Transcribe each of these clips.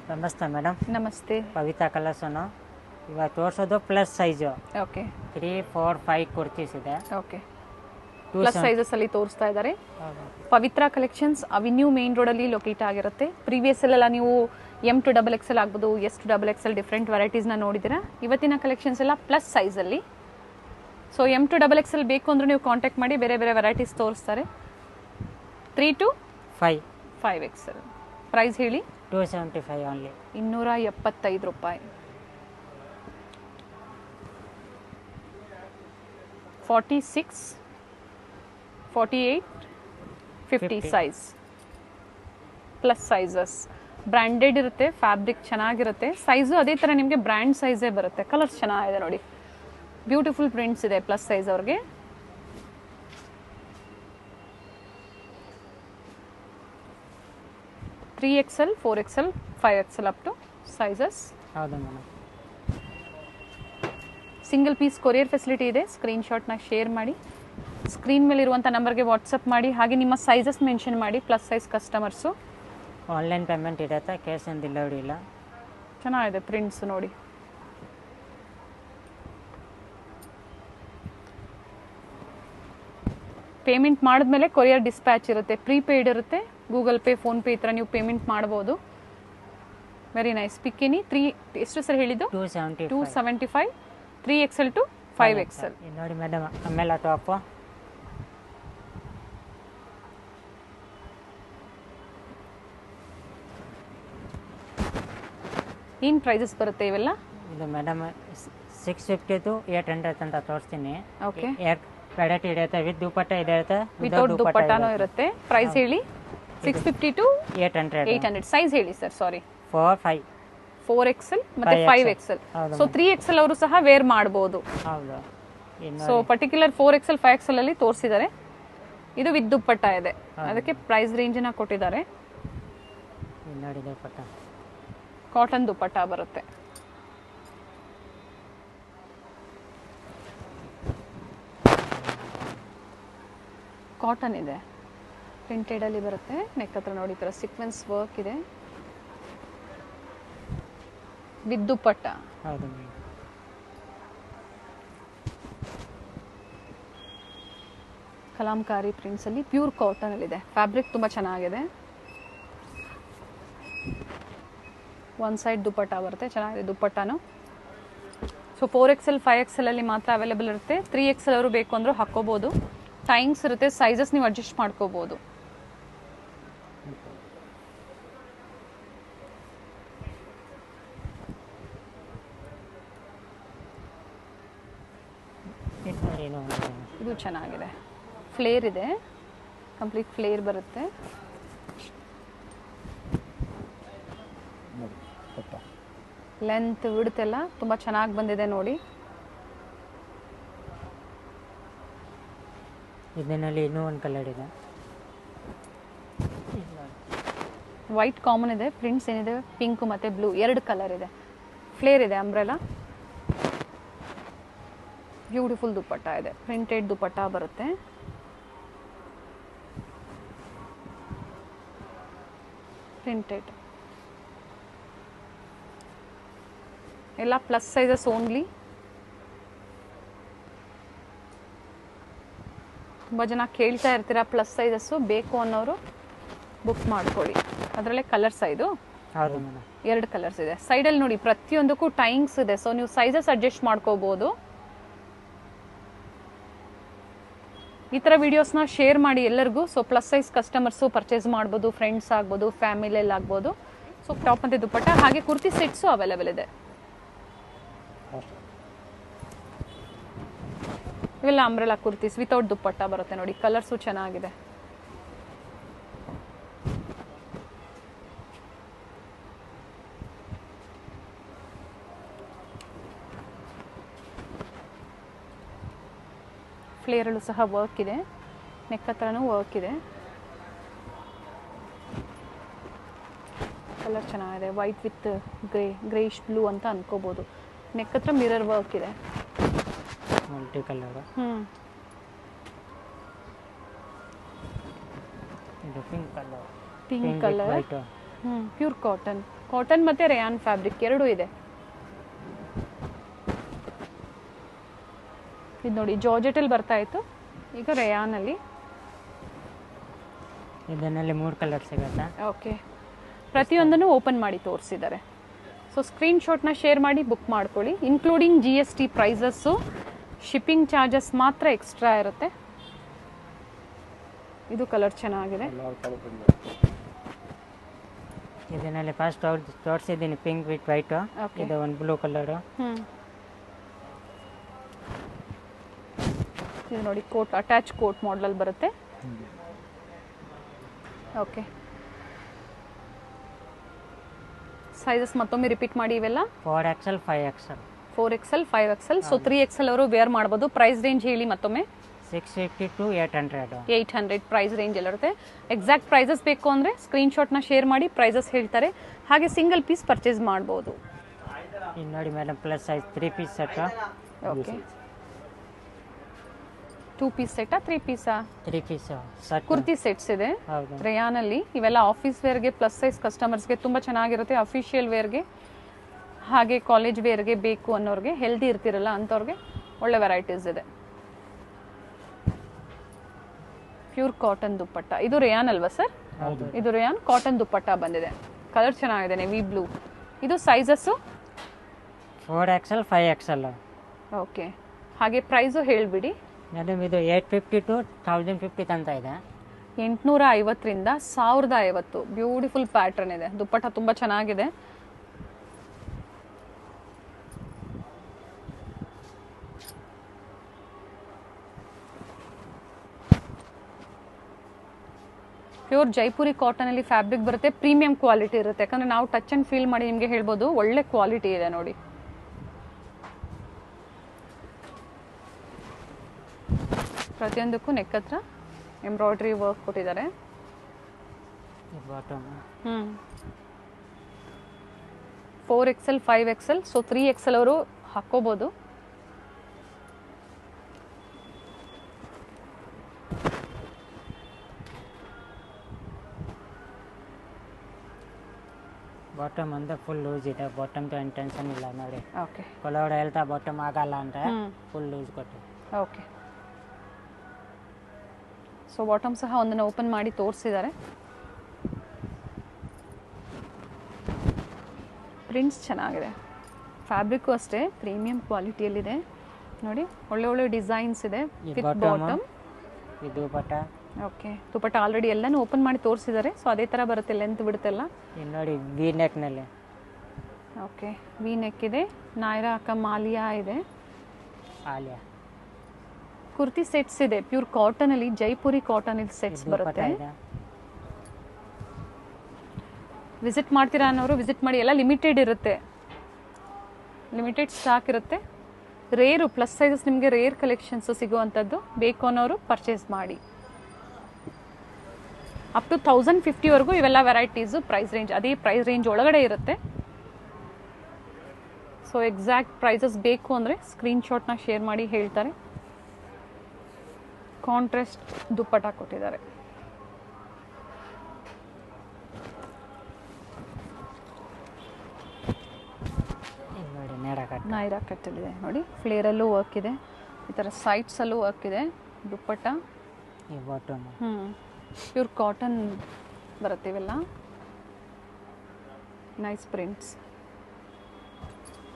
ನಮಸ್ತೆ ಮೇಡಮ್. ನಮಸ್ತೆ. ಪವಿತ್ರ ಕಲರ್ಸನು ಇವಾಗ ತೋರಿಸೋದು ಪ್ಲಸ್ ಸೈಜು. ಓಕೆ. 3, 4, 5 ಕುರ್ತೀಸ್ ಇದೆ. ಓಕೆ. ಪ್ಲಸ್ ಸೈಜಸ್ ಅಲ್ಲಿ ತೋರಿಸ್ತಾ ಇದ್ದಾರೆ. ಪವಿತ್ರ ಕಲೆಕ್ಷನ್ಸ್ ಅವಿನ್ಯೂ ಮೇನ್ ರೋಡ್ ಅಲ್ಲಿ ಲೊಕೇಟ್ ಆಗಿರುತ್ತೆ. ಪ್ರೀವಿಯಸ್ ಎಲ್ಲ ನೀವು M2XXL ಆಗ್ಬೋದು, S2XXL ಡಿಫ್ರೆಂಟ್ ವೆರೈಟೀಸ್ ನ ನೋಡಿದಿರಾ. ಇವತ್ತಿನ ಕಲೆಕ್ಷನ್ಸ್ ಎಲ್ಲ ಪ್ಲಸ್ ಸೈಜ್ ಅಲ್ಲಿ. ಸೊ M2XXL ಬೇಕು ಅಂದ್ರೆ ನೀವು ಕಾಂಟ್ಯಾಕ್ಟ್ ಮಾಡಿ, ಬೇರೆ ಬೇರೆ ವೆರೈಟೀಸ್ ತೋರಿಸ್ತಾರೆ. 3 to 5XL ಪ್ರೈಸ್ ಹೇಳಿ. 275 ಓನ್ಲಿ. 275 ರೂಪಾಯಿ. 46, 48, 50 ಸೈಜ್. ಪ್ಲಸ್ ಸೈಜಸ್ ಬ್ರ್ಯಾಂಡೆಡ್ ಇರುತ್ತೆ, ಫ್ಯಾಬ್ರಿಕ್ ಚೆನ್ನಾಗಿರುತ್ತೆ. ಸೈಜು ಅದೇ ಥರ ನಿಮಗೆ ಬ್ರ್ಯಾಂಡ್ ಸೈಜೇ ಬರುತ್ತೆ. ಕಲರ್ಸ್ ಚೆನ್ನಾಗಿದೆ ನೋಡಿ, ಬ್ಯೂಟಿಫುಲ್ ಪ್ರಿಂಟ್ಸ್ ಇದೆ ಪ್ಲಸ್ ಸೈಜ್ ಅವ್ರಿಗೆ. XL, 4XL, 5XL up to sizes. ಹೌದು madam. Single piece courier facility ಇದೆ. ಸ್ಕ್ರೀನ್ಶಾಟ್ನ ಶೇರ್ ಮಾಡಿ, ಸ್ಕ್ರೀನ್ ಮೇಲೆ ಇರುವಂಥ ನಂಬರ್ಗೆ ವಾಟ್ಸಪ್ ಮಾಡಿ, ಹಾಗೆ ನಿಮ್ಮ ಸೈಜಸ್ ಮೆನ್ಷನ್ ಮಾಡಿ. Plus size customers online payment ಇರುತ್ತೆ, ಕ್ಯಾಶ್ ಆನ್ ಡೆಲಿವರಿ ಇಲ್ಲ. ಚೆನ್ನಾಗಿದೆ ಪ್ರಿಂಟ್ಸ್ ನೋಡಿ. ಪೇಮೆಂಟ್ ಮಾಡಿದ್ಮೇಲೆ ಕೊರಿಯರ್ ಡಿಸ್ಪ್ಯಾಚ್ ಇರುತ್ತೆ. ಪ್ರೀಪೇಯ್ಡ್ ಇರುತ್ತೆ. ಗೂಗಲ್ ಪೇ, ಫೋನ್ ಪೇ ಈ ಥರ ನೀವು ಪೇಮೆಂಟ್ ಮಾಡ್ಬೋದು. Very nice. ಪಿಕ್ಕಿನಿ 3 ಎಷ್ಟು ಸರ್ ಹೇಳಿದ್ದು? 275. 3XL to 5XL ನೋಡಿ ಮೇಡಮ್. ಆಮೇಲೆ ಟಾಪ್ ಏನು ಪ್ರೈಸಸ್ ಬರುತ್ತೆ ಇವೆಲ್ಲ? ಇದು ಮೇಡಮ್ 650 to 800 ಅಂತ ತೋರಿಸ್ತೀನಿ. ಓಕೆ. ವೆರೈಟಿ ಇರುತ್ತೆ. ವಿತ್ ದುಪ್ಪಟ್ಟ ಇರುತ್ತೆ, ವಿತೌಟ್ ದುಪ್ಪಟ್ಟಾನೂ ಇರುತ್ತೆ. ಪ್ರೈಸ್ ಹೇಳಿ. 650 to 800. ಸೈಜ್ ಹೇಳಿ ಸರ್. ಸಾರಿ. 4XL ಮತ್ತೆ 5XL. ಸೊ 3XL ಅವರು ಸಹ ವೇರ್ ಮಾಡಬಹುದು. ಹೌದು. ಸೊ ಪರ್ಟಿಕ್ಯುಲರ್ 4XL 5XL ಅಲ್ಲಿ ತೋರಿಸಿದ್ದಾರೆ. ಇದು ವಿತ್ ದುಪ್ಪಟ್ಟ ಇದೆ, ಅದಕ್ಕೆ ಪ್ರೈಸ್ ರೇಂಜ್ ನ ಕೊಟ್ಟಿದ್ದಾರೆ. ನೋಡಿ ದುಪ್ಪಟ್ಟ ಕಾಟನ್ ದುಪ್ಪಟ್ಟ ಬರುತ್ತೆ. ಕಾಟನ್ ಇದೆ, ಪ್ರಿಂಟೆಡ್ ಅಲ್ಲಿ ಬರುತ್ತೆ. ನೆಕ್ ಹತ್ರ ನೋಡಿ ಈ ತರ ಸೀಕ್ವೆನ್ಸ್ ವರ್ಕ್ ಇದೆ ವಿತ್ ದುಪ್ಪಟ್ಟ. ಹೌದು. ಕಲಾಂಕಾರಿ ಪ್ರಿಂಟ್ಸ್ ಅಲ್ಲಿ ಪ್ಯೂರ್ ಕಾಟನ್ ಅಲ್ಲಿ ಇದೆ. ಫ್ಯಾಬ್ರಿಕ್ ತುಂಬಾ ಚೆನ್ನಾಗಿದೆ. ಒನ್ ಸೈಡ್ ದುಪ್ಪಟ್ಟ ಬರುತ್ತೆ, ಚೆನ್ನಾಗಿದೆ ದುಪ್ಪಟ್ಟನು. ಸೊ 4XL 5XL ಅಲ್ಲಿ ಮಾತ್ರ ಅವೈಲೇಬಲ್ ಇರುತ್ತೆ. 3XL ಅವರು ಬೇಕು ಅಂದ್ರೂ ಹಾಕೋಬಹುದು. ಟೈಮ್ಸ್ ಇರುತ್ತೆ, ಸೈಜಸ್ ನೀವು ಅಡ್ಜಸ್ಟ್ ಮಾಡ್ಕೋಬಹುದು. ಇದು ಚೆನ್ನಾಗಿದೆ. ಫ್ಲೇರ್ ಇದೆ, ಕಂಪ್ಲೀಟ್ ಫ್ಲೇರ್ ಬರುತ್ತೆ. ಲೆಂತ್ ವಿಡ್ತ್ ಎಲ್ಲ ತುಂಬಾ ಚೆನ್ನಾಗಿ ಬಂದಿದೆ ನೋಡಿ. ಇದರಲ್ಲಿ ಇನ್ನೂ ಒಂದು ಕಲರ್ ಇದೆ. ವೈಟ್ ಕಾಮನ್ ಇದೆ. ಪ್ರಿಂಟ್ಸ್ ಏನಿದೆ ಪಿಂಕ್ ಮತ್ತೆ ಬ್ಲೂ, 2 ಕಲರ್ ಇದೆ. ಫ್ಲೇರ್ ಇದೆ, ಅಂಬ್ರೆಲಾ. ಬ್ಯೂಟಿಫುಲ್ ದುಪ್ಪಟ್ಟ ಇದೆ, ಪ್ರಿಂಟೆಡ್ ದುಪ್ಪಟ್ಟ ಬರುತ್ತೆ. ಪ್ರಿಂಟೆಡ್ ಎಲ್ಲ ಪ್ಲಸ್ ಸೈಜಸ್ ಓನ್ಲಿ. ತುಂಬ ಜನ ಕೇಳ್ತಾ ಇರ್ತೀರಾ ಪ್ಲಸ್ ಸೈಜಸ್ಸು ಬೇಕು ಅನ್ನೋರು ಬುಕ್ ಮಾಡ್ಕೊಳ್ಳಿ. ಅದರಲ್ಲೇ ಕಲರ್ಸ್ ಇದು. ಹೌದು ಮೇಡಮ್. 2 ಕಲರ್ಸ್ ಇದೆ. ಸೈಡಲ್ಲಿ ನೋಡಿ ಪ್ರತಿಯೊಂದಕ್ಕೂ ಟೈಮ್ಸ್ ಇದೆ. ಸೊ ನೀವು ಸೈಜಸ್ ಅಡ್ಜಸ್ಟ್ ಮಾಡ್ಕೋಬಹುದು. ಈ ಥರ ವಿಡಿಯೋಸ್ನ ಶೇರ್ ಮಾಡಿ ಎಲ್ಲರಿಗೂ. So plus size customers purchase ಮಾಡ್ಬೋದು, ಫ್ರೆಂಡ್ಸ್ ಆಗ್ಬೋದು, ಫ್ಯಾಮಿಲಿಯಲ್ಲಿ ಆಗ್ಬೋದು. ಸೊ ಟಾಪ್ ಮತ್ತು ದುಪ್ಪಟ್ಟ, ಹಾಗೆ ಕುರ್ತಿ ಸೆಟ್ಸು ಅವೈಲೇಬಲ್ ಇದೆ. ಇವೆಲ್ಲ ಅಂಬ್ರೆಲಾ ಕುರ್ತೀಸ್ ವಿತೌಟ್ ದುಪ್ಪಟ್ಟ ಬರುತ್ತೆ ನೋಡಿ. ಕಲರ್ಸು ಚೆನ್ನಾಗಿದೆ. ಫ್ಲೇರಲ್ಲೂ ಸಹ ವರ್ಕ್ ಇದೆ, ನೆಕ್ ಹತ್ರನೂ ವರ್ಕ್ ಇದೆ. ಕಲರ್ ಚೆನ್ನಾಗಿದೆ. ವೈಟ್ ವಿತ್ ಗ್ರೇಷ್ ಬ್ಲೂ ಅಂತ ಅನ್ಕೋಬಹುದು. ನೆಕ್ ಹತ್ರ ಮಿರರ್ ವರ್ಕ್ ಇದೆ. Multi colour. Pink colour. Pure cotton cotton ಮತ್ತು ರೇಯಾನ್ ಫ್ಯಾಬ್ರಿಕ್ ಎರಡೂ ಇದೆ. ಇದು ನೋಡಿ ಜಾರ್ಜೆಟಲ್ಲಿ ಬರ್ತಾ ಇತ್ತು, ಈಗ ರೇಯಾನಲ್ಲಿ. ಇದನ್ನಲ್ಲಿ 3 ಕಲರ್ ಸಿಗುತ್ತೆ. ಓಕೆ, ಪ್ರತಿಯೊಂದನ್ನು ಓಪನ್ ಮಾಡಿ ತೋರಿಸಿದ್ದಾರೆ. ಸೊ ಸ್ಕ್ರೀನ್ಶಾಟ್ನ ಶೇರ್ ಮಾಡಿ ಬುಕ್ ಮಾಡ್ಕೊಳ್ಳಿ. Including GST prices, shipping charges ಮಾತ್ರ ಎಕ್ಸ್ಟ್ರಾ ಇರುತ್ತೆ. ಇದು ಕಲರ್ ಚೆನ್ನಾಗಿದೆ. ಇದನ್ನಲ್ಲಿ ಫಸ್ಟ್ ತೋರಿಸಿದ್ದೀನಿ ಪಿಂಕ್ ವಿತ್ ವೈಟ್. ಇದು ಒಂದು ಬ್ಲೂ ಕಲರು. ಇದು ನೋಡಿ ಕೋಟ್, ಅಟ್ಯಾಚ್ ಕೋಟ್ ಮಾಡಲ್ ಬರುತ್ತೆ. ಓಕೆ, ಸೈಜಸ್ ಮತ್ತೊಮ್ಮೆ ರಿಪೀಟ್ ಮಾಡಿ. ಇವೆಲ್ಲ 4XL 5XL. 4XL 5XL. So 3XL ಅವರು ವೇರ್ ಮಾಡ್ಬೋದು. ಪ್ರೈಸ್ ರೇಂಜ್ ಹೇಳಿ ಮತ್ತೊಮ್ಮೆ. 650 to 800. 800 ಪ್ರೈಸ್ ರೇಂಜ್ ಎಲ್ಲ ಇರುತ್ತೆ. ಎಕ್ಸಾಕ್ಟ್ ಪ್ರೈಸಸ್ ಬೇಕು ಅಂದರೆ ಸ್ಕ್ರೀನ್ಶಾಟ್ನ ಶೇರ್ ಮಾಡಿ, ಪ್ರೈಸಸ್ ಹೇಳ್ತಾರೆ. ಹಾಗೆ ಸಿಂಗಲ್ ಪೀಸ್ ಪರ್ಚೇಸ್ ಮಾಡ್ಬೋದು. ಇದು ನೋಡಿ madam, plus size 3 piece set. Okay, 2 piece ಸೆಟ್ಟಾ 3 ಪೀಸಾ? 3 ಪೀಸ್ ಸೆಟ್ ಕುರ್ತಿ ಸೆಟ್ಸ್ ಇದೆ ಹೌದು. ರೇಯಾನಲ್ಲಿ. ಇವೆಲ್ಲ ಆಫೀಸ್ ವೇರ್ಗೆ, ಪ್ಲಸ್ ಸೈಜ್ ಕಸ್ಟಮರ್ಸ್ಗೆ ತುಂಬ ಚೆನ್ನಾಗಿರುತ್ತೆ. ಅಫಿಷಿಯಲ್ ವೇರ್ಗೆ, ಹಾಗೆ ಕಾಲೇಜ್ ವೇರ್ಗೆ ಬೇಕು ಅನ್ನೋರಿಗೆ, ಹೆಲ್ದಿ ಇರ್ತಿರಲ್ಲ ಅಂಥವ್ರಿಗೆ ಒಳ್ಳೆ ವೆರೈಟೀಸ್ ಇದೆ. ಪ್ಯೂರ್ ಕಾಟನ್ ದುಪ್ಪಟ್ಟ. ಇದು ರೇಯಾನ್ ಅಲ್ವಾ ಸರ್? ಇದು ರೇಯಾನ್ ಕಾಟನ್ ದುಪ್ಪಟ್ಟ ಬಂದಿದೆ. ಕಲರ್ ಚೆನ್ನಾಗಿದೆ, ನೆವಿ ಬ್ಲೂ. ಇದು ಸೈಜಸ್ಸು 4XL 5XL. ಓಕೆ, ಹಾಗೆ ಪ್ರೈಸು ಹೇಳಿಬಿಡಿ ಮೇಡಮ್. ಇದು 850 to 1050 ಅಂತ ಇದೆ. 850ರಿಂದ 1050. ಬ್ಯೂಟಿಫುಲ್ ಪ್ಯಾಟರ್ನ್ ಇದೆ. ದುಪ್ಪಟ್ಟ ತುಂಬ ಚೆನ್ನಾಗಿದೆ. ಪ್ಯೂರ್ ಜೈಪುರಿ ಕಾಟನಲ್ಲಿ ಫ್ಯಾಬ್ರಿಕ್ ಬರುತ್ತೆ. ಪ್ರೀಮಿಯಂ ಕ್ವಾಲಿಟಿ ಇರುತ್ತೆ. ಯಾಕಂದರೆ ನಾವು ಟಚ್ ಆ್ಯಂಡ್ ಫೀಲ್ ಮಾಡಿ ನಿಮಗೆ ಹೇಳ್ಬೋದು, ಒಳ್ಳೆ ಕ್ವಾಲಿಟಿ ಇದೆ ನೋಡಿ. ಪ್ರತಿಯೊಂದಕ್ಕೂ ನೆಕ್ ಹತ್ರ ಎಂಬ್ರಾಯ್ಡ್ರಿ ವರ್ಕ್ ಕೊಟ್ಟಿದ್ದಾರೆ. 4XL 5XL. ಸೊ 3XL ಅವರು ಹಾಕ್ಕೋಬೋದು. ಬಾಟಮ್ ಅಂದ್ರೆ ಫುಲ್ ಲೂಸ್ ಇದೆ. ಬಾಟಮ್ ಏನು ಟೆನ್ಷನ್ ಇಲ್ಲ ನೋಡಿ. ಓಕೆ, ಕೆಲವರು ಹೇಳ್ತಾ ಬಾಟಮ್ ಆಗಲ್ಲ ಅಂತ, ಫುಲ್ ಲೂಸ್ ಕೊಟ್ಟು. ಓಕೆ, ಸೊ ಬಾಟಮ್ ಸಹ ಒಂದನ್ನು ಓಪನ್ ಮಾಡಿ ತೋರಿಸಿದ್ದಾರೆ. ಪ್ರಿಂಟ್ಸ್ ಚೆನ್ನಾಗಿದೆ. ಫ್ಯಾಬ್ರಿಕ್ಕು ಅಷ್ಟೇ ಪ್ರೀಮಿಯಂ ಕ್ವಾಲಿಟಿಯಲ್ಲಿದೆ ನೋಡಿ. ಒಳ್ಳೆ ಒಳ್ಳೆ ಡಿಸೈನ್ಸ್ ಇದೆ ವಿತ್ ಬಾಟಮ್. ಇದು ಬಟ. ಓಕೆ, ದುಪಟ್ಟ ಆಲ್ರೆಡಿ ಎಲ್ಲನೂ ಓಪನ್ ಮಾಡಿ ತೋರಿಸಿದ್ದಾರೆ. ಸೊ ಅದೇ ಥರ ಬರುತ್ತೆ, ಲೆಂತ್ ಬಿಡುತ್ತೆಲ್ಲ. ನೋಡಿ ವಿ ನೆಕ್ನಲ್ಲಿ. ಓಕೆ, ವಿ ನೆಕ್ ಇದೆ. ನಾಯ್ರಾ ಮಾಲಿಯಾ ಇದೆ. ಆಲಿಯಾ ಕುರ್ತಿ ಸೆಟ್ಸ್ ಇದೆ. ಪ್ಯೂರ್ ಕಾಟನಲ್ಲಿ, ಜೈಪುರಿ ಕಾಟನಲ್ಲಿ ಸೆಟ್ಸ್ ಬರುತ್ತೆ. ವಿಸಿಟ್ ಮಾಡ್ತೀರಾ ಅನ್ನೋರು ವಿಸಿಟ್ ಮಾಡಿ. ಎಲ್ಲ ಲಿಮಿಟೆಡ್ ಇರುತ್ತೆ, ಲಿಮಿಟೆಡ್ ಸ್ಟಾಕ್ ಇರುತ್ತೆ. ರೇರು ಪ್ಲಸ್ ಸೈಜಸ್ ನಿಮಗೆ ರೇರ್ ಕಲೆಕ್ಷನ್ಸ್ ಸಿಗುವಂಥದ್ದು. ಬೇಕು ಅನ್ನೋರು ಪರ್ಚೇಸ್ ಮಾಡಿ. ಅಪ್ ಟು 1050ವರೆಗೂ ಇವೆಲ್ಲ ವೆರೈಟೀಸು. ಪ್ರೈಸ್ ರೇಂಜ್ ಅದೇ ಪ್ರೈಸ್ ರೇಂಜ್ ಒಳಗಡೆ ಇರುತ್ತೆ. ಸೊ ಎಕ್ಸಾಕ್ಟ್ ಪ್ರೈಸಸ್ ಬೇಕು ಅಂದರೆ ಸ್ಕ್ರೀನ್ಶಾಟ್ನ ಶೇರ್ ಮಾಡಿ ಹೇಳ್ತಾರೆ. ಕಾಂಟ್ರಾಸ್ಟ್ ದುಪ್ಪಟ್ಟ ಕೊಟ್ಟಿದ್ದಾರೆ. ನೈರಾ ಕಟ್ಟಲ್ಲಿದೆ ನೋಡಿ. ಫ್ಲೇರಲ್ಲೂ ವರ್ಕ್ ಇದೆ. ಈ ಥರ ಸೈಡ್ಸಲ್ಲೂ ವರ್ಕ್ ಇದೆ. ದುಪ್ಪಟ್ಟ ಪ್ಯೂರ್ ಕಾಟನ್ ಬರುತ್ತೆ. ಇವೆಲ್ಲ ನೈಸ್ ಪ್ರಿಂಟ್ಸ್.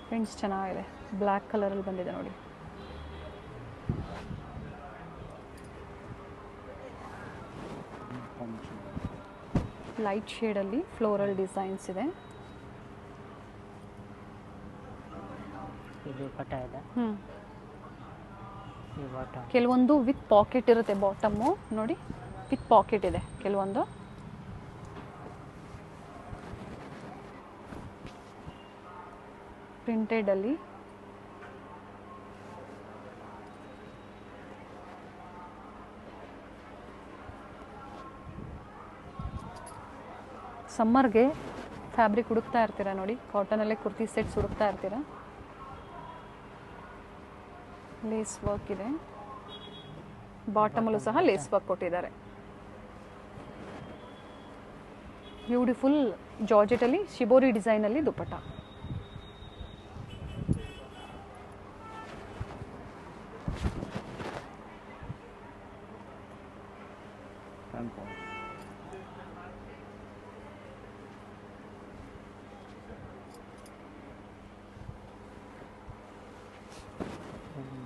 ಪ್ರಿಂಟ್ಸ್ ಚೆನ್ನಾಗಿದೆ. ಬ್ಲ್ಯಾಕ್ ಕಲರಲ್ಲಿ ಬಂದಿದೆ ನೋಡಿ. ಲೈಟ್ ಶೇಡಲ್ಲಿ ಫ್ಲೋರಲ್ ಡಿಸೈನ್ಸ್ ಇದೆ. ಕೆಲವೊಂದು ವಿತ್ ಪಾಕೆಟ್ ಇರುತ್ತೆ. ಬಾಟಮ್ಮು ನೋಡಿ, ವಿತ್ ಪಾಕೆಟ್ ಇದೆ ಕೆಲವೊಂದು. ಪ್ರಿಂಟೆಡ್ ಅಲ್ಲಿ ಸಮ್ಮರ್ಗೆ ಫ್ಯಾಬ್ರಿಕ್ ಹುಡುಕ್ತಾ ಇರ್ತೀರಾ ನೋಡಿ. ಕಾಟನಲ್ಲೇ ಕುರ್ತಿ ಸೆಟ್ಸ್ ಹುಡುಕ್ತಾ ಇರ್ತೀರಾ. ಲೇಸ್ ವರ್ಕ್ ಇದೆ. ಬಾಟಮಲ್ಲೂ ಸಹ ಲೇಸ್ ವರ್ಕ್ ಕೊಟ್ಟಿದ್ದಾರೆ. ಬ್ಯೂಟಿಫುಲ್ ಜಾರ್ಜೆಟಲ್ಲಿ ಶಿಬೋರಿ ಡಿಸೈನಲ್ಲಿ ದುಪ್ಪಟ್ಟ.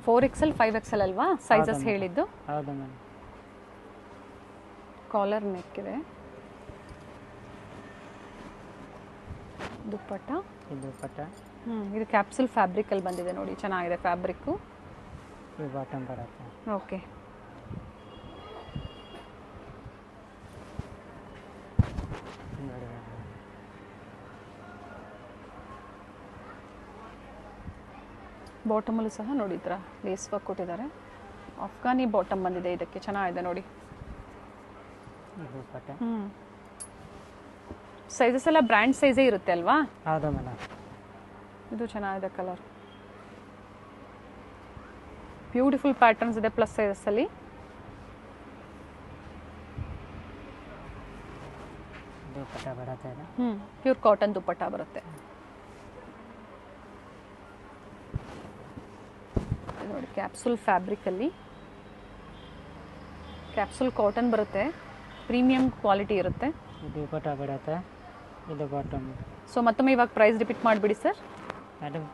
ಫೋರ್ ಎಕ್ಸೆಲ್ 5XL ಅಲ್ವಾ ಸೈಜಸ್ ಹೇಳಿದ್ದು? ಹೌದು ಮ್ಯಾಮ್. ಕಾಲರ್ ನೆಕ್ ಇದೆ, ದುಪ್ಪಟ್ಟ. ಇದು ಕ್ಯಾಪ್ಸುಲ್ ಫ್ಯಾಬ್ರಿಕ್ ಅಲ್ಲಿ ಬಂದಿದೆ ನೋಡಿ, ಚೆನ್ನಾಗಿದೆ ಫ್ಯಾಬ್ರಿಕ್. ಬಾಟಮ್ ಬರುತ್ತೆ. ಓಕೆ. ಬಾಟಮಲ್ಲೂ ಸಹ ನೋಡಿ ಈ ಥರ ಲೇಸ್ ವರ್ಕ್ ಕೊಟ್ಟಿದ್ದಾರೆ. ಅಫ್ಘಾನಿ ಬಾಟಮ್ ಬಂದಿದೆ ಇದಕ್ಕೆ, ಚೆನ್ನಾಗಿದೆ ನೋಡಿ. ಸೈಜಸ್ ಎಲ್ಲ ಬ್ರ್ಯಾಂಡ್ ಸೈಜೇ ಇರುತ್ತೆ ಅಲ್ವಾ? ಹೌದು ಮೇಡಮ್. ಇದು ಚೆನ್ನಾಗಿದೆ ಕಲರ್, ಬ್ಯೂಟಿಫುಲ್ ಪ್ಯಾಟರ್ನ್ಸ್ ಇದೆ ಪ್ಲಸ್ ಸೈಜಸ್ ಅಲ್ಲಿ. ದುಪ್ಪಟ್ಟ ಬರುತ್ತೆ. ಪ್ಯೂರ್ ಕಾಟನ್ ದುಪ್ಪಟ್ಟ ಬರುತ್ತೆ ನೋಡಿ. ಕ್ಯಾಪ್ಸುಲ್ ಫ್ಯಾಬ್ರಿಕ್ ಅಲ್ಲಿ ಕ್ಯಾಪ್ಸುಲ್ ಕಾಟನ್ ಬರುತ್ತೆ, ಪ್ರೀಮಿಯಂ ಕ್ವಾಲಿಟಿ ಇರುತ್ತೆ. ದುಪ್ಪಟ್ಟ ಬರುತ್ತೆ, ಇದು ಬಾಟಮ್. ಸೊ ಮತ್ತೊಮ್ಮೆ ಇವಾಗ ಪ್ರೈಸ್ ರಿಪೀಟ್ ಮಾಡಿಬಿಡಿ ಸರ್. Madam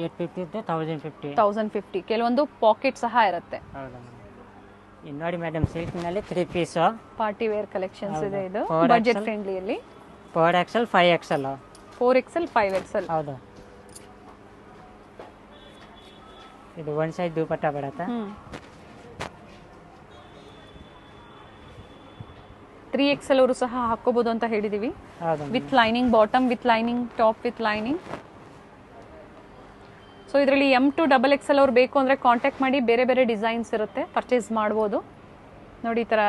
850 to 1050. 1050. ಕೆಲವೊಂದು ಪಾಕೆಟ್ ಸಹ ಇರುತ್ತೆ. ಹೌದಾ ಮೇಡಮ್. ಇನ್ನು ನೋಡಿ ಮೇಡಮ್, ಸಿಲ್ಕ್ನಲ್ಲಿ 3 ಪೀಸು ಪಾರ್ಟಿ ವೇರ್ ಕಲೆಕ್ಷನ್ಸ್ ಇದೆ. ಇದು budget ಫ್ರೆಂಡ್ಲಿಯಲ್ಲಿ 4XL 5XL. 4XL 5XL. ಹೌದು. ಇದು ಒನ್ ಸೈಡ್ ದುಪ್ಪಟ್ಟ ಬರುತ್ತೆ. 3XL ಅವರು ಸಹ ಹಾಕೋಬಹುದು ಅಂತ ಹೇಳಿದೀವಿ. With lining bottom, with lining top, with lining. So ಇದರಲ್ಲಿ M to XXL ಅವ್ರು ಬೇಕು ಅಂದರೆ ಕಾಂಟ್ಯಾಕ್ಟ್ ಮಾಡಿ. ಬೇರೆ ಬೇರೆ ಡಿಸೈನ್ಸ್ ಇರುತ್ತೆ, ಪರ್ಚೇಸ್ ಮಾಡ್ಬೋದು ನೋಡಿ. ಈ ಥರ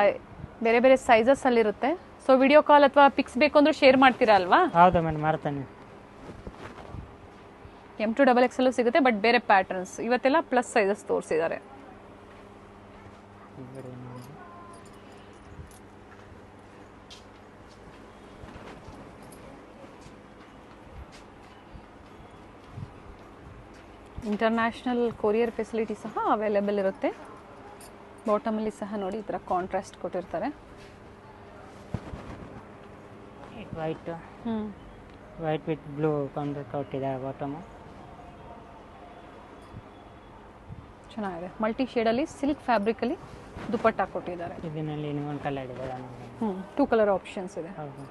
ಬೇರೆ ಬೇರೆ ಸೈಜಸ್ ಅಲ್ಲಿರುತ್ತೆ. ಸೊ ವಿಡಿಯೋ ಕಾಲ್ ಅಥವಾ ಪಿಕ್ಸ್ ಬೇಕು ಅಂದ್ರೆ ಶೇರ್ ಮಾಡ್ತೀರಾ ಅಲ್ವಾ? ಹೌದು ಮೇಡಮ್, ಮಾಡ್ತಾನೆ. M to XXL ಸಿಗುತ್ತೆ, ಬಟ್ ಬೇರೆ ಪ್ಯಾಟರ್ನ್ಸ್. ಇವತ್ತೆಲ್ಲ ಪ್ಲಸ್ ಸೈಜಸ್ ತೋರಿಸಿದ್ದಾರೆ. ಇಂಟರ್ನ್ಯಾಷನಲ್ ಕೊರಿಯರ್ ಫೆಸಿಲಿಟಿ ಸಹ ಅವೈಲೇಬಲ್ ಇರುತ್ತೆ. ಬಾಟಮಲ್ಲಿ ಸಹ ನೋಡಿ ಈ ಥರ ಕಾಂಟ್ರಾಸ್ಟ್ ಕೊಟ್ಟಿರ್ತಾರೆ. ವೈಟ್ ವಿತ್ ಬ್ಲೂ ಕಾಂಟ್ರಾಸ್ಟ್ ಕೊಟ್ಟಿದ್ದಾರೆ ಬಾಟಮು. ಚೆನ್ನಾಗಿದೆ. ಮಲ್ಟಿ ಶೇಡಲ್ಲಿ ಸಿಲ್ಕ್ ಫ್ಯಾಬ್ರಿಕಲ್ಲಿ ದುಪ್ಪಟ್ಟ ಕೊಟ್ಟಿದ್ದಾರೆ. ಇದರಲ್ಲಿ ಇನ್ನೊಂದು ಕಲರ್ ಇದೆ. 2 ಕಲರ್ ಆಪ್ಷನ್ಸ್ ಇದೆ. ಹೌದು.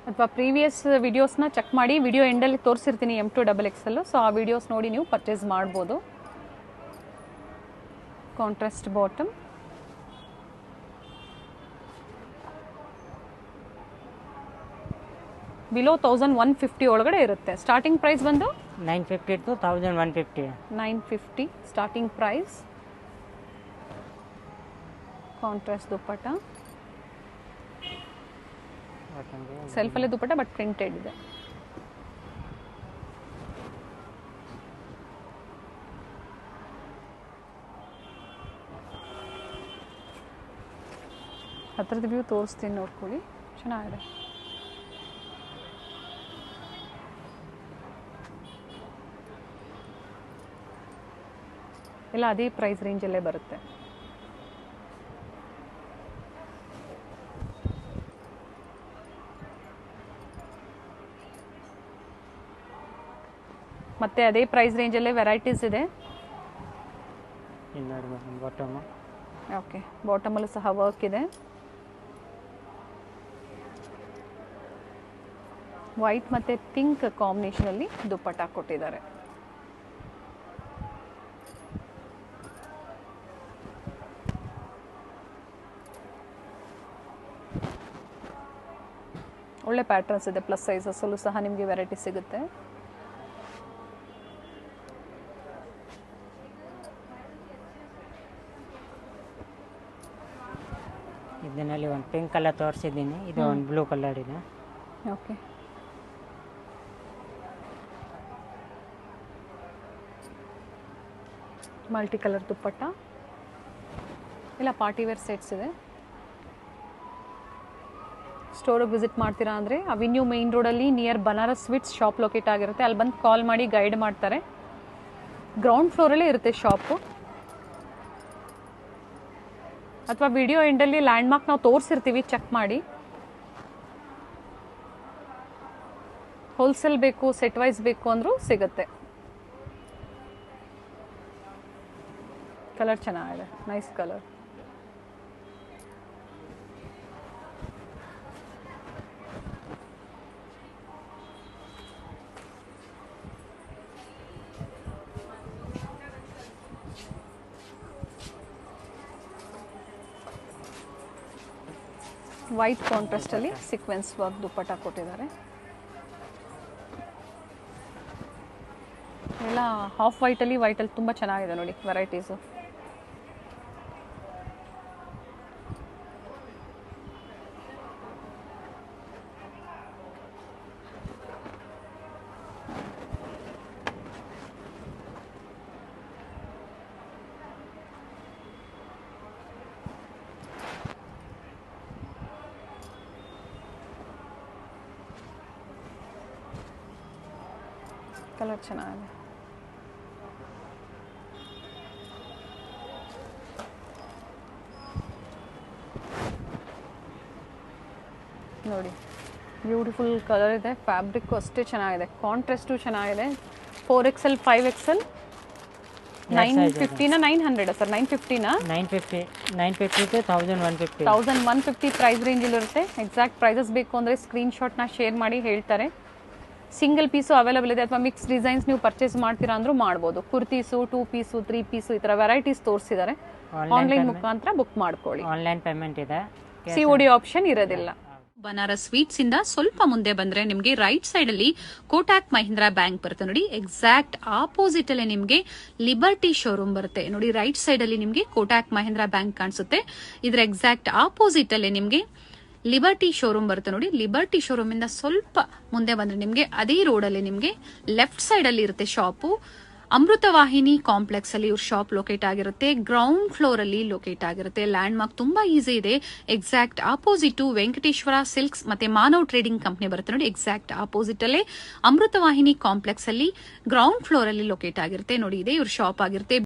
ಅಥವಾ ಪ್ರೀವಿಯಸ್ ವಿಡಿಯೋಸ್ನ ಚೆಕ್ ಮಾಡಿ. ವಿಡಿಯೋ ಎಂಡಲ್ಲಿ ತೋರಿಸಿರ್ತೀನಿ M to XXL. ಸೊ ಆ ವಿಡಿಯೋಸ್ ನೋಡಿ ನೀವು ಪರ್ಚೇಸ್ ಮಾಡ್ಬೋದು. ಕಾಂಟ್ರಾಸ್ಟ್ ಬಾಟಮ್, ಬಿಲೋ 1150 ಒಳಗಡೆ ಇರುತ್ತೆ. ಸ್ಟಾರ್ಟಿಂಗ್ ಪ್ರೈಸ್ ಬಂದು 950 to 1150. 950 starting price. Contrast dupatta, ಸೆಲ್ಫಲ್ಲೇ ದುಪ್ಪಟ್ಟ ಬಟ್ ಪ್ರಿಂಟೆಡ್ ಇದೆ. ಹತ್ರದ ವ್ಯೂ ತೋರಿಸ್ತೀನಿ ನೋಡ್ಕೊಳ್ಳಿ, ಚೆನ್ನಾಗಿದೆ. ಎಲ್ಲ ಅದೇ ಪ್ರೈಸ್ ರೇಂಜಲ್ಲೇ ಬರುತ್ತೆ. ಮತ್ತೆ ಅದೇ ಪ್ರೈಸ್ ರೇಂಜಲ್ಲೇ ವೆರೈಟೀಸ್ ಇದೆ. ಓಕೆ, ಬಾಟಮಲ್ಲೂ ಸಹ ವರ್ಕ್ ಇದೆ. ವೈಟ್ ಮತ್ತು ಪಿಂಕ್ ಕಾಂಬಿನೇಷನಲ್ಲಿ ದುಪ್ಪಟ್ಟ ಕೊಟ್ಟಿದ್ದಾರೆ. ಒಳ್ಳೆ ಪ್ಯಾಟರ್ನ್ಸ್ ಇದೆ. ಪ್ಲಸ್ ಸೈಜಸ್ಸಲ್ಲೂ ಸಹ ನಿಮಗೆ ವೆರೈಟಿ ಸಿಗುತ್ತೆ. ಇದರಲ್ಲಿ ಒಂದು ಪಿಂಕ್ ಕಲರ್ ತೋರಿಸಿದ್ದೀನಿ, ಇದು ಒಂದು ಬ್ಲೂ ಕಲರ್ ಇದೆ. ಓಕೆ, ಮಲ್ಟಿ ಕಲರ್ ದುಪ್ಪಟ್ಟ ಇಲ್ಲ ಪಾರ್ಟಿ ವೇರ್ ಸೆಟ್ಸ್ ಇದೆ. ಸ್ಟೋರಿಗೆ ವಿಸಿಟ್ ಮಾಡ್ತೀರಾ ಅಂದರೆ ಅವಿನ್ಯೂ ಮೇನ್ ರೋಡಲ್ಲಿ near Banaras sweets shop locate ಆಗಿರುತ್ತೆ. ಅಲ್ಲಿ ಬಂದು ಕಾಲ್ ಮಾಡಿ ಗೈಡ್ ಮಾಡ್ತಾರೆ. ಗ್ರೌಂಡ್ ಫ್ಲೋರಲ್ಲೇ ಇರುತ್ತೆ ಶಾಪು. ಅಥವಾ ವಿಡಿಯೋ ಎಂಡಲ್ಲಿ ಲ್ಯಾಂಡ್ಮಾರ್ಕ್ ನಾವು ತೋರಿಸಿರ್ತೀವಿ, ಚೆಕ್ ಮಾಡಿ. ಹೋಲ್ಸೇಲ್ ಬೇಕು, ಸೆಟ್ ವೈಸ್ ಬೇಕು ಅಂದರೂ ಸಿಗುತ್ತೆ. ಕಲರ್ ಚೆನ್ನಾಗಿದೆ, ನೈಸ್ ಕಲರ್. ವೈಟ್ ಕಾಂಟ್ರಾಸ್ಟ್ ಅಲ್ಲಿ ಸೀಕ್ವೆನ್ಸ್ ವರ್ಕ್ ದುಪ್ಪಟ್ಟ ಕೊಟ್ಟಿದ್ದಾರೆ. ಎಲ್ಲ ಹಾಫ್ ವೈಟಲ್ಲಿ ತುಂಬ ಚೆನ್ನಾಗಿದೆ ನೋಡಿ ವೆರೈಟೀಸು. ಕಲರ್ ಚೆನ್ನಾಗಿದೆ. ನೋಡಿ ಬ್ಯೂಟಿಫುಲ್ ಕಲರ್ ಇದೆ. ಫ್ಯಾಬ್ರಿಕ್ಕು ಅಷ್ಟೇ ಚೆನ್ನಾಗಿದೆ, ಕಾಂಟ್ರಾಸ್ಟು ಚೆನ್ನಾಗಿದೆ. 4XL 5XL 950 900 sir? 950 950 to 1150 1150 price ರೇಂಜಲ್ಲಿ ಇರುತ್ತೆ. ಎಕ್ಸಾಕ್ಟ್ ಪ್ರೈಸಸ್ ಬೇಕು ಅಂದರೆ ಸ್ಕ್ರೀನ್ಶಾಟ್ನ ಶೇರ್ ಮಾಡಿ ಹೇಳ್ತಾರೆ. ಸಿಂಗಲ್ ಪೀಸು ಅವೈಲೇಬಲ್ ಇದೆ, ಅಥವಾ ಮಿಕ್ಸ್ ಡಿಸೈನ್ಸ್ ನೀವು ಪರ್ಚೇಸ್ ಮಾಡ್ತೀರಾ ಅಂದ್ರೂ ಮಾಡ್ಬೋದು. ಕುರ್ತೀಸು, 2 ಪೀಸು, 3 ಪೀಸು ಈ ಥರ ವೆರೈಟೀಸ್ ತೋರಿಸಿದ್ದಾರೆ. ಆನ್ಲೈನ್ ಮುಖಾಂತರ ಬುಕ್ ಮಾಡ್ಕೊಳ್ಳಿ. ಆನ್ಲೈನ್ ಪೇಮೆಂಟ್ ಇದೆ, COD ಆಪ್ಷನ್ ಇರೋದಿಲ್ಲ. ಬನಾರಸ್ ಸ್ವೀಟ್ಸ್ ಇಂದ ಸ್ವಲ್ಪ ಮುಂದೆ ಬಂದ್ರೆ ನಿಮಗೆ ರೈಟ್ ಸೈಡ್ ಅಲ್ಲಿ ಕೋಟಾಕ್ ಮಹೀಂದ್ರಾ ಬ್ಯಾಂಕ್ ಬರುತ್ತೆ ನೋಡಿ. ಎಕ್ಸಾಕ್ಟ್ ಆಪೋಸಿಟ್ ಅಲ್ಲಿ ನಿಮಗೆ ಲಿಬರ್ಟಿ ಶೋರೂಮ್ ಬರುತ್ತೆ ನೋಡಿ. ರೈಟ್ ಸೈಡ್ ಅಲ್ಲಿ ನಿಮಗೆ ಕೋಟಾಕ್ ಮಹೀಂದ್ರಾ ಬ್ಯಾಂಕ್ ಕಾಣಿಸುತ್ತೆ. ಇದ್ರ ಎಕ್ಸಾಕ್ಟ್ ಆಪೋಸಿಟ್ ಅಲ್ಲಿ ನಿಮಗೆ ಲಿಬರ್ಟಿ ಶೋರೂಮ್ ಬರುತ್ತೆ ನೋಡಿ. ಲಿಬರ್ಟಿ ಶೋರೂಮ್ ಇಂದ ಸ್ವಲ್ಪ ಮುಂದೆ ಬಂದ್ರೆ ನಿಮಗೆ ಅದೇ ರೋಡ್ ಅಲ್ಲಿ ನಿಮಗೆ ಲೆಫ್ಟ್ ಸೈಡ್ ಅಲ್ಲಿ ಇರುತ್ತೆ ಶಾಪು. ಅಮೃತವಾಹಿನಿ ಕಾಂಪ್ಲೆಕ್ಸ್ ಅಲ್ಲಿ ಇವ್ರ ಶಾಪ್ ಲೊಕೇಟ್ ಆಗಿರುತ್ತೆ. ಗ್ರೌಂಡ್ ಫ್ಲೋರ್ ಅಲ್ಲಿ ಲೊಕೇಟ್ ಆಗಿರುತ್ತೆ. ಲ್ಯಾಂಡ್ ಮಾರ್ಕ್ ತುಂಬಾ ಈಸಿ ಇದೆ. ಎಕ್ಸಾಕ್ಟ್ ಆಪೋಸಿಟ್ ವೆಂಕಟೇಶ್ವರ ಸಿಲ್ಕ್ಸ್ ಮತ್ತೆ ಮಾನವ್ ಟ್ರೇಡಿಂಗ್ ಕಂಪನಿ ಬರುತ್ತೆ ನೋಡಿ. ಎಕ್ಸಾಕ್ಟ್ ಆಪೋಸಿಟ್ ಅಲ್ಲೇ ಅಮೃತವಾಹಿನಿ ಕಾಂಪ್ಲೆಕ್ಸ್ ಅಲ್ಲಿ ಗ್ರೌಂಡ್ ಫ್ಲೋರ್ ಅಲ್ಲಿ ಲೊಕೇಟ್ ಆಗಿರುತ್ತೆ ನೋಡಿ. ಇದೆ ಇವ್ರ ಶಾಪ್ ಆಗಿರುತ್ತೆ.